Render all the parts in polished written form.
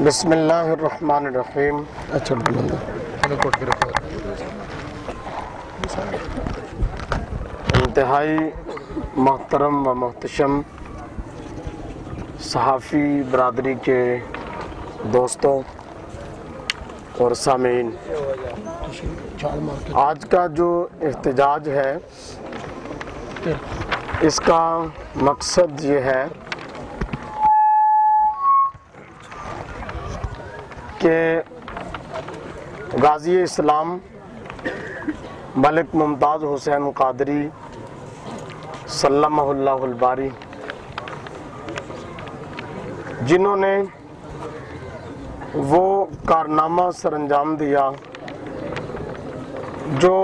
بسم اللہ الرحمن الرحیم۔ انتہائی محترم و محتشم صحافی برادری کے دوستوں اور سامعین، آج کا جو احتجاج ہے اس کا مقصد یہ ہے کہ غازی اسلام ملک ممتاز حسین قادری سلمہ اللہ الباری، جنہوں نے وہ کارنامہ سر انجام دیا جو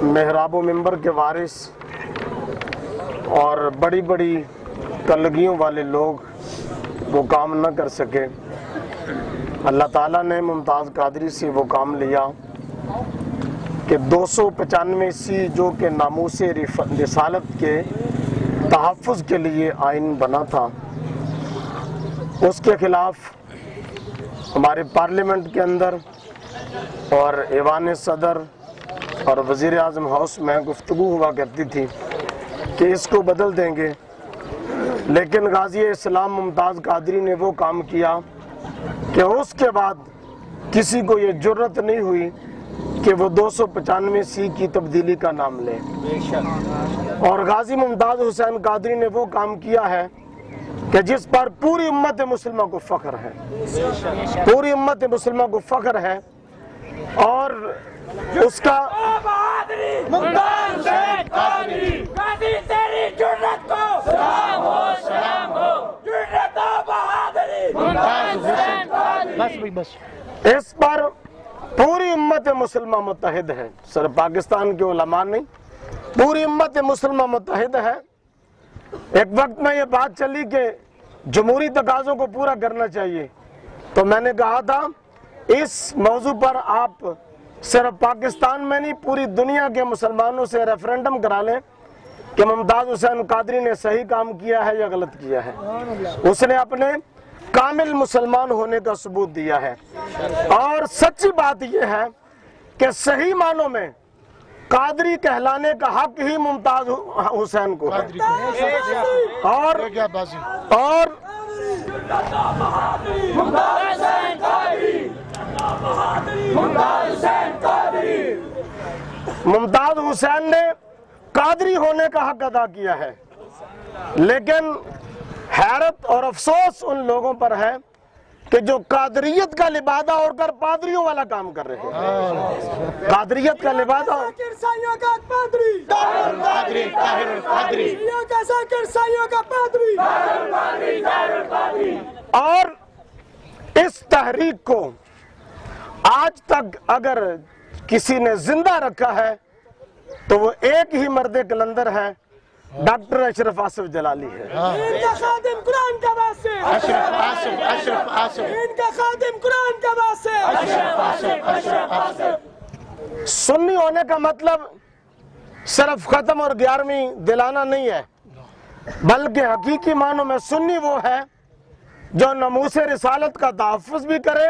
محراب و منبر کے وارث اور بڑی بڑی کلگیوں والے لوگ وہ کام نہ کر سکے، اللہ تعالیٰ نے ممتاز قادری سے وہ کام لیا کہ 295 جو کہ ناموس رسالت کے تحفظ کے لیے آئین بنا تھا، اس کے خلاف ہمارے پارلیمنٹ کے اندر اور ایوان صدر اور وزیر اعظم ہاؤس میں گفتگو ہوا کرتی تھی کہ اس کو بدل دیں گے، لیکن غازی اسلام ممتاز قادری نے وہ کام کیا کہ اس کے بعد کسی کو یہ جرت نہیں ہوئی کہ وہ 295 کی تبدیلی کا نام لے، اور غازی ممتاز حسین قادری نے وہ کام کیا ہے کہ جس پر پوری امت مسلمہ کو فخر ہے، پوری امت مسلمہ کو فخر ہے، اور اس کا ممتاز حسین قادری غازی تیری جرت کو سلام ہو، سلام ہو، جرت و بہادری ممتاز حسین قادری۔ بس اس پر پوری امت مسلمہ متحد ہے، صرف پاکستان کے علماء نہیں، پوری امت مسلمہ متحد ہے۔ ایک وقت میں یہ بات چلی کہ جمہوری تقاضوں کو پورا کرنا چاہیے، تو میں نے کہا تھا اس موضوع پر آپ صرف پاکستان میں نہیں پوری دنیا کے مسلمانوں سے ریفرنڈم کرا لیں کہ ممتاز حسین قادری نے صحیح کام کیا ہے یا غلط کیا ہے۔ اس نے اپنے کامل مسلمان ہونے کا ثبوت دیا ہے، اور سچی بات یہ ہے کہ صحیح معنوں میں قادری کہلانے کا حق ہی ممتاز حسین کو ہے، اور ممتاز حسین نے قادری ہونے کا حق ادا کیا ہے، لیکن حیرت اور افسوس ان لوگوں پر ہے کہ جو قادریت کا لبادہ اوڑھ کر پادریوں والا کام کر رہے ہیں۔ قادریت کا لبادہ ذاکر سائیوں کا پادری طاہر القادری، طاہر القادری کا ذاکر سائیوں کا پادری طاہر القادری، طاہر القادری، اور اس تحریک کو آج تک اگر کسی نے زندہ رکھا ہے تو وہ ایک ہی مرد قلندر ہے، ڈاکٹر اشرف آصف جلالی ہے۔ ان کا خادم قرآن کا واسف اشرف آصف، اشرف آصف، ان کا خادم قرآن کا واسف اشرف آصف، اشرف آصف۔ سنی ہونے کا مطلب صرف ختم اور 11ویں دلانا نہیں ہے، بلکہ حقیقی معنوں میں سنی وہ ہے جو ناموس رسالت کا تحفظ بھی کرے،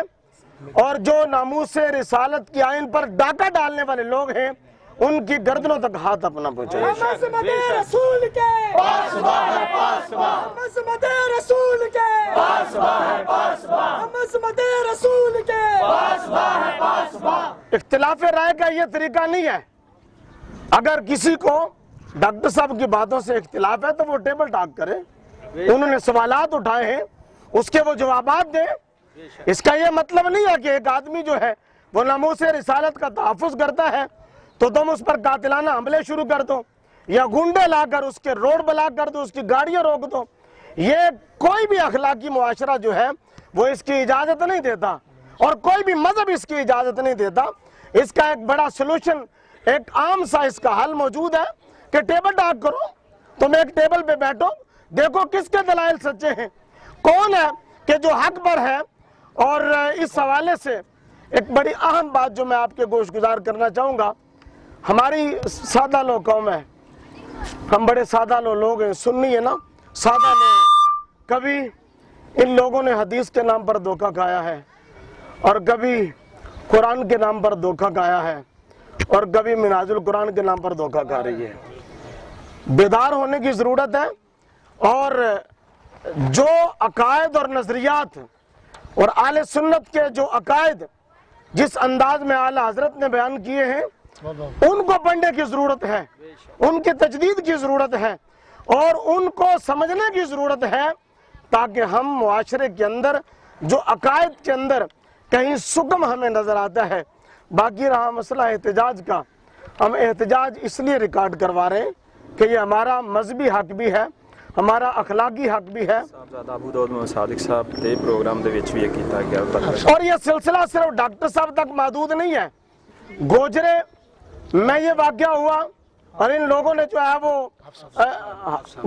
اور جو ناموس رسالت کی آئین پر ڈاکہ ڈالنے والے لوگ ہیں ان کی گردنوں تک ہاتھ اپنا پہنچائے۔ ہم عظمت رسول کے پاسباں ہے، پاسباں، ہم عظمت رسول کے پاسباں ہے، پاسباں، ہم عظمت رسول کے پاسباں ہے، پاسباں۔ اختلاف رائے کا یہ طریقہ نہیں ہے، اگر کسی کو ڈاکٹر صاحب کی باتوں سے اختلاف ہے تو وہ ٹیبل ٹاک کرے، انہوں نے سوالات اٹھائے ہیں اس کے وہ جوابات دیں۔ اس کا یہ مطلب نہیں ہے کہ ایک آدمی جو ہے وہ ناموس رسالت کا تحفظ کرتا ہے تو تم اس پر قاتلانہ حملے شروع کر دو، یا گنڈے لا کر اس کے روڈ بلاک کر دو، اس کی گاڑیاں روک دو۔ یہ کوئی بھی اخلاقی معاشرہ جو ہے وہ اس کی اجازت نہیں دیتا، اور کوئی بھی مذہب اس کی اجازت نہیں دیتا۔ اس کا ایک بڑا سلوشن، ایک عام سا اس کا حل موجود ہے کہ ٹیبل ٹاک کرو، تم ایک ٹیبل پہ بیٹھو، دیکھو کس کے دلائل سچے ہیں، کون ہے کہ جو حق پر ہے۔ اور اس حوالے سے ایک بڑی اہم بات جو میں آپ کے گوش گزار کرنا چاہوں گا، ہماری سادہ لو قوم ہے، ہم بڑے سادہ لوگ ہیں، سنی ہے نا، سادہ لوگ، کبھی ان لوگوں نے حدیث کے نام پر دھوکہ کھایا ہے، اور کبھی قرآن کے نام پر دھوکہ کھایا ہے، اور کبھی منہاج القرآن کے نام پر دھوکہ کھا رہی ہے۔ بیدار ہونے کی ضرورت ہے، اور جو عقائد اور نظریات اور اہل سنت کے جو عقائد جس انداز میں اعلیٰ حضرت نے بیان کیے ہیں ان کو پڑھنے کی ضرورت ہے، ان کی تجدید کی ضرورت ہے، اور ان کو سمجھنے کی ضرورت ہے، تاکہ ہم معاشرے کے اندر جو عقائد کے اندر کہیں سکم ہمیں نظر آتا ہے۔ باقی رہا مسئلہ احتجاج کا، ہم احتجاج اس لیے ریکارڈ کروا رہے ہیں کہ یہ ہمارا مذہبی حق بھی ہے، ہمارا اخلاقی حق بھی ہے، صاحبزادہ ابو داؤد محمد صادق صاحب دے پروگرام دے وچ بھی یہ کیتا گیا۔ اور یہ سلسلہ صرف ڈاکٹر صاحب تک محدود نہیں ہے۔ گوجرے میں یہ واقعہ ہوا، اور ان لوگوں نے جو ہے وہ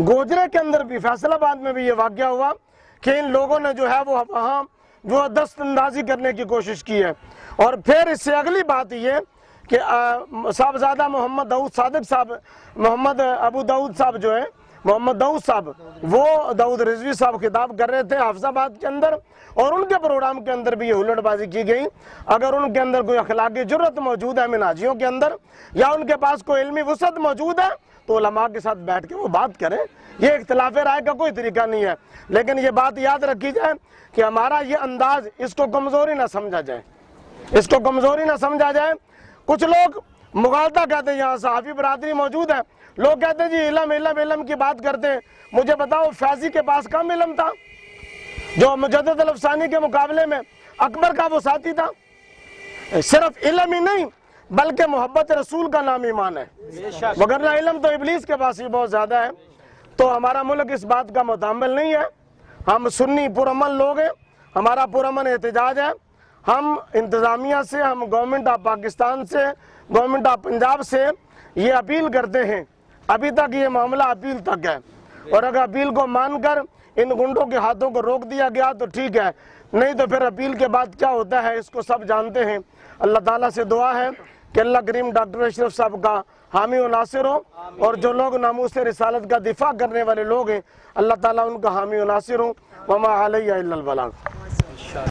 گوجرے کے اندر بھی، فیصل آباد میں بھی یہ واقعہ ہوا کہ ان لوگوں نے جو ہے وہ وہاں جو دست اندازی کرنے کی کوشش کی ہے۔ اور پھر اس سے اگلی بات یہ کہ صاحبزادہ محمد داؤد صادق صاحب، محمد ابو داؤد صاحب جو ہیں، محمد داؤد صاحب، وہ داؤد رضوی صاحب خطاب کر رہے تھے حافظ آباد کے اندر، اور ان کے پروگرام کے اندر بھی یہ ہلٹ بازی کی گئی۔ اگر ان کے اندر کوئی اخلاقی جرت موجود ہے منہاجیوں کے اندر، یا ان کے پاس کوئی علمی وسعت موجود ہے، تو علماء کے ساتھ بیٹھ کے وہ بات کریں، یہ اختلاف رائے کا کوئی طریقہ نہیں ہے۔ لیکن یہ بات یاد رکھی جائے کہ ہمارا یہ انداز اس کو کمزوری نہ سمجھا جائے، اس کو کمزوری نہ سمجھا جائے۔ کچھ لوگ مغالطہ کہتے ہیں، یہاں صحافی برادری موجود ہے، لوگ کہتے ہیں جی علم علم علم کی بات کرتے ہیں۔ مجھے بتاؤ فیضی کے پاس کم علم تھا جو مجدد الافسانی کے مقابلے میں اکبر کا وہ ساتھی تھا؟ صرف علم ہی نہیں بلکہ محبت رسول کا نام ایمان ہے، وگرنہ علم تو ابلیس کے پاس ہی بہت زیادہ ہے۔ تو ہمارا ملک اس بات کا متحمل نہیں ہے۔ ہم سنی پرامن لوگ ہیں، ہمارا پرامن احتجاج ہے۔ ہم انتظامیہ سے، ہم گورنمنٹ آف پاکستان سے، گورنمنٹ آف پنجاب سے یہ اپیل کرتے ہیں، ابھی تک یہ معاملہ اپیل تک ہے، اور اگر اپیل کو مان کر ان گنڈوں کے ہاتھوں کو روک دیا گیا تو ٹھیک ہے، نہیں تو پھر اپیل کے بعد کیا ہوتا ہے اس کو سب جانتے ہیں۔ اللہ تعالیٰ سے دعا ہے کہ اللہ کریم ڈاکٹر اشرف صاحب کا حامی و ناصر ہو، اور جو لوگ ناموس رسالت کا دفاع کرنے والے لوگ ہیں اللہ تعالیٰ ان کا حامی و ناصر ہو۔ وما علیہ الا البلاغ۔